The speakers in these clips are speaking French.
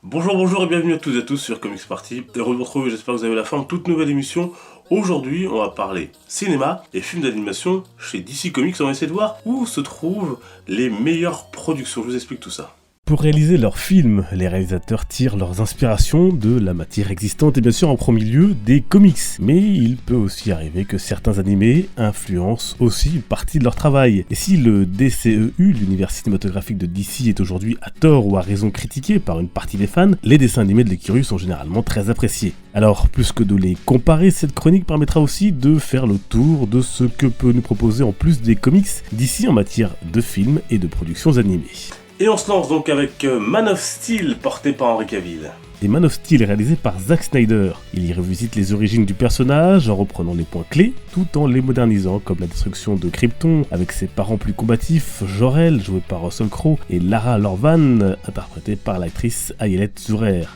Bonjour et bienvenue à toutes et à tous sur Comics Party. Heureux de vous retrouver, j'espère que vous avez la forme. Toute nouvelle émission. Aujourd'hui, on va parler cinéma et films d'animation chez DC Comics. On va essayer de voir où se trouvent les meilleures productions. Je vous explique tout ça. Pour réaliser leurs films, les réalisateurs tirent leurs inspirations de la matière existante et bien sûr en premier lieu des comics. Mais il peut aussi arriver que certains animés influencent aussi une partie de leur travail. Et si le DCEU, l'univers cinématographique de DC, est aujourd'hui à tort ou à raison critiqué par une partie des fans, les dessins animés de l'écurie sont généralement très appréciés. Alors, plus que de les comparer, cette chronique permettra aussi de faire le tour de ce que peut nous proposer en plus des comics DC en matière de films et de productions animées. Et on se lance donc avec Man of Steel, porté par Henry Cavill. Et Man of Steel est réalisé par Zack Snyder. Il y revisite les origines du personnage en reprenant les points clés, tout en les modernisant, comme la destruction de Krypton, avec ses parents plus combatifs, Jor-El, joué par Russell Crowe, et Lara Lorvan, interprétée par l'actrice Ayelet Zurer.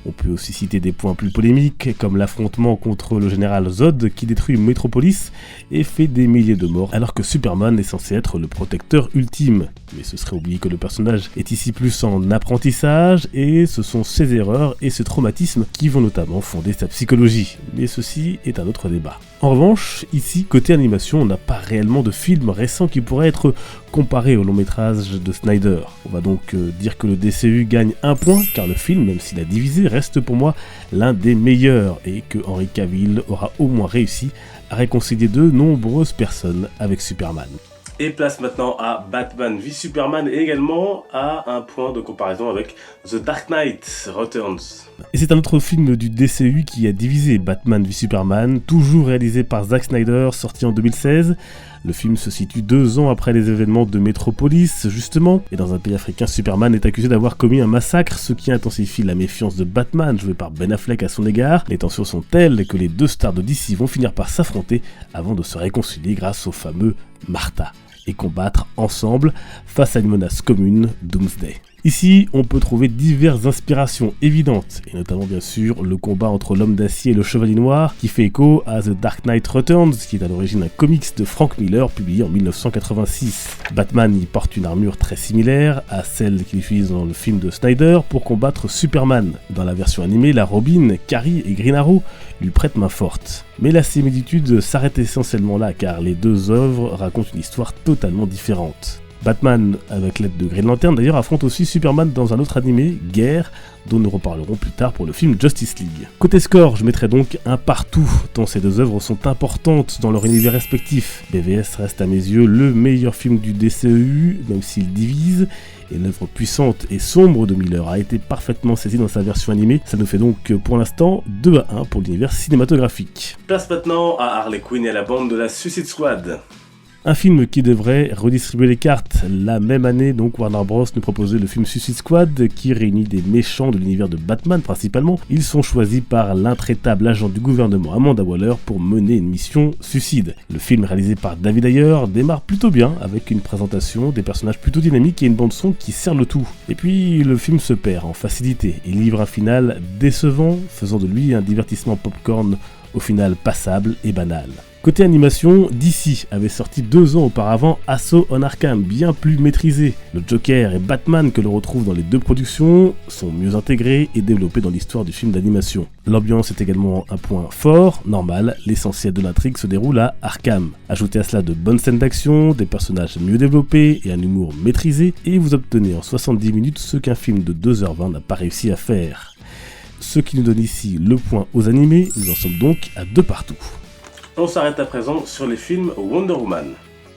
On peut aussi citer des points plus polémiques, comme l'affrontement contre le général Zod qui détruit Metropolis et fait des milliers de morts, alors que Superman est censé être le protecteur ultime. Mais ce serait oublier que le personnage est ici plus en apprentissage, et ce sont ses erreurs et ses traumatismes qui vont notamment fonder sa psychologie. Mais ceci est un autre débat. En revanche, ici, côté animation, on n'a pas réellement de film récent qui pourrait être comparé au long métrage de Snyder. On va donc dire que le DCU gagne un point, car le film, même s'il a divisé, reste pour moi l'un des meilleurs, et que Henry Cavill aura au moins réussi à réconcilier de nombreuses personnes avec Superman. Et place maintenant à Batman v Superman et également à un point de comparaison avec The Dark Knight Returns. Et c'est un autre film du DCU qui a divisé Batman v Superman, toujours réalisé par Zack Snyder, sorti en 2016. Le film se situe 2 ans après les événements de Metropolis, justement, et dans un pays africain, Superman est accusé d'avoir commis un massacre, ce qui intensifie la méfiance de Batman, joué par Ben Affleck à son égard. Les tensions sont telles que les deux stars de DC vont finir par s'affronter avant de se réconcilier grâce au fameux Martha, et combattre ensemble face à une menace commune, Doomsday. Ici, on peut trouver diverses inspirations évidentes, et notamment bien sûr le combat entre l'homme d'acier et le chevalier noir, qui fait écho à The Dark Knight Returns, qui est à l'origine un comics de Frank Miller publié en 1986. Batman y porte une armure très similaire à celle qu'il utilise dans le film de Snyder pour combattre Superman. Dans la version animée, la Robin, Carrie et Green Arrow lui prêtent main forte. Mais la similitude s'arrête essentiellement là, car les deux œuvres racontent une histoire totalement différente. Batman, avec l'aide de Green Lantern d'ailleurs, affronte aussi Superman dans un autre animé, Guerre, dont nous reparlerons plus tard pour le film Justice League. Côté score, je mettrai donc un partout, tant ces deux œuvres sont importantes dans leur univers respectif. BVS reste à mes yeux le meilleur film du DCEU, même s'il divise, et l'œuvre puissante et sombre de Miller a été parfaitement saisie dans sa version animée. Ça nous fait donc pour l'instant 2-1 pour l'univers cinématographique. Place maintenant à Harley Quinn et à la bande de la Suicide Squad. Un film qui devrait redistribuer les cartes. La même année, donc, Warner Bros. Nous proposait le film Suicide Squad, qui réunit des méchants de l'univers de Batman principalement. Ils sont choisis par l'intraitable agent du gouvernement Amanda Waller pour mener une mission suicide. Le film réalisé par David Ayer démarre plutôt bien, avec une présentation, des personnages plutôt dynamiques et une bande-son qui sert le tout. Et puis, le film se perd en facilité et livre un final décevant, faisant de lui un divertissement popcorn au final passable et banal. Côté animation, DC avait sorti 2 ans auparavant Assault on Arkham, bien plus maîtrisé. Le Joker et Batman que l'on retrouve dans les deux productions sont mieux intégrés et développés dans l'histoire du film d'animation. L'ambiance est également un point fort, normal, l'essentiel de l'intrigue se déroule à Arkham. Ajoutez à cela de bonnes scènes d'action, des personnages mieux développés et un humour maîtrisé, et vous obtenez en 70 minutes ce qu'un film de 2h20 n'a pas réussi à faire. Ce qui nous donne ici le point aux animés, nous en sommes donc à 2 partout. On s'arrête à présent sur les films Wonder Woman.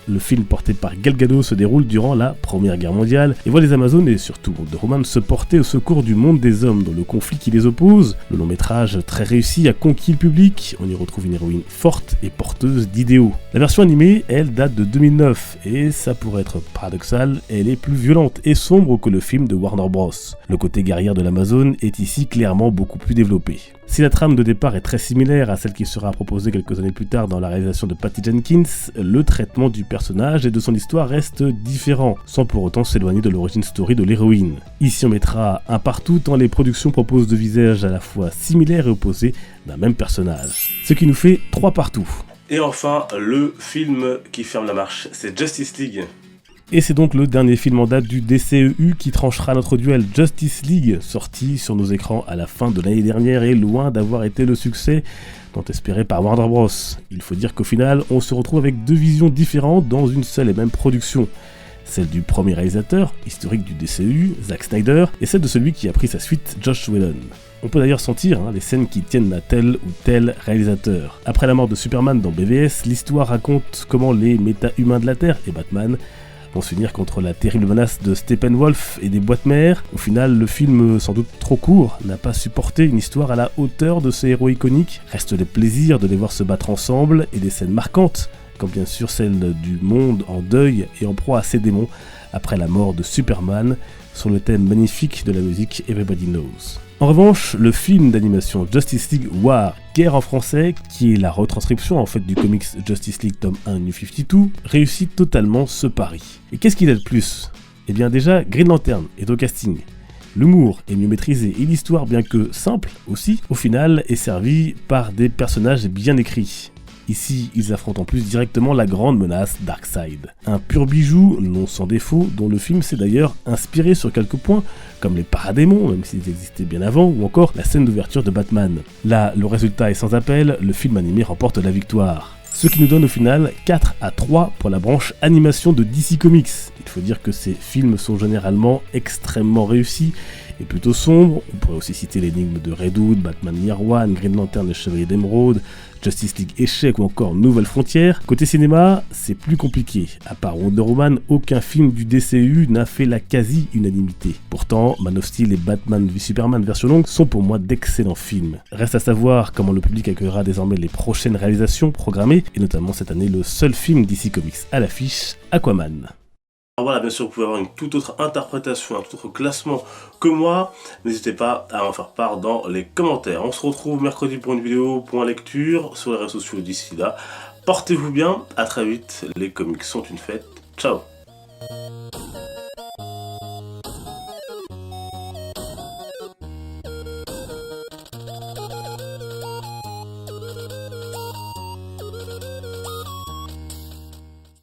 Le film porté par Gal Gadot se déroule durant la Première Guerre mondiale et voit les Amazones et surtout Wonder Woman se porter au secours du monde des hommes dans le conflit qui les oppose. Le long métrage très réussi a conquis le public, on y retrouve une héroïne forte et porteuse d'idéaux. La version animée, elle, date de 2009 et ça pourrait être paradoxal, elle est plus violente et sombre que le film de Warner Bros. Le côté guerrière de l'Amazone est ici clairement beaucoup plus développé. Si la trame de départ est très similaire à celle qui sera proposée quelques années plus tard dans la réalisation de Patty Jenkins, le traitement du personnage et de son histoire reste différent, sans pour autant s'éloigner de l'origin story de l'héroïne. Ici on mettra un partout tant les productions proposent de visages à la fois similaires et opposés d'un même personnage. Ce qui nous fait 3 partout. Et enfin, le film qui ferme la marche, c'est Justice League. Et c'est donc le dernier film en date du DCEU qui tranchera notre duel. Justice League, sorti sur nos écrans à la fin de l'année dernière, est loin d'avoir été le succès tant espéré par Warner Bros. Il faut dire qu'au final, on se retrouve avec 2 visions différentes dans une seule et même production. Celle du premier réalisateur, historique du DCEU, Zack Snyder, et celle de celui qui a pris sa suite, Joss Whedon. On peut d'ailleurs sentir les scènes qui tiennent à tel ou tel réalisateur. Après la mort de Superman dans BVS, l'histoire raconte comment les méta-humains de la Terre et Batman vont s'unir contre la terrible menace de Steppenwolf et des boîtes mères. Au final, le film, sans doute trop court, n'a pas supporté une histoire à la hauteur de ces héros iconiques. Reste le plaisir de les voir se battre ensemble et des scènes marquantes, comme bien sûr celle du monde en deuil et en proie à ses démons après la mort de Superman, sur le thème magnifique de la musique Everybody Knows. En revanche, le film d'animation Justice League War, Guerre en français, qui est la retranscription en fait du comics Justice League tome 1 New 52, réussit totalement ce pari. Et qu'est-ce qu'il a de plus ? Eh bien déjà, Green Lantern est au casting. L'humour est mieux maîtrisé et l'histoire, bien que simple aussi, au final est servie par des personnages bien écrits. Ici, ils affrontent en plus directement la grande menace Darkseid. Un pur bijou, non sans défaut, dont le film s'est d'ailleurs inspiré sur quelques points, comme les paradémons, même s'ils existaient bien avant, ou encore la scène d'ouverture de Batman. Là, le résultat est sans appel, le film animé remporte la victoire. Ce qui nous donne au final 4-3 pour la branche animation de DC Comics. Il faut dire que ces films sont généralement extrêmement réussis et plutôt sombres. On pourrait aussi citer l'énigme de Red Hood, Batman Year One, Green Lantern et Chevalier d'Émeraude, Justice League Échec ou encore Nouvelle Frontière. Côté cinéma, c'est plus compliqué. À part Wonder Woman, aucun film du DCU n'a fait la quasi-unanimité. Pourtant, Man of Steel et Batman v Superman version longue sont pour moi d'excellents films. Reste à savoir comment le public accueillera désormais les prochaines réalisations programmées, et notamment cette année le seul film DC Comics à l'affiche, Aquaman. Alors voilà, bien sûr, vous pouvez avoir une toute autre interprétation, un tout autre classement que moi. N'hésitez pas à en faire part dans les commentaires. On se retrouve mercredi pour une vidéo, point lecture, sur les réseaux sociaux d'ici là. Portez-vous bien, à très vite, les comics sont une fête. Ciao.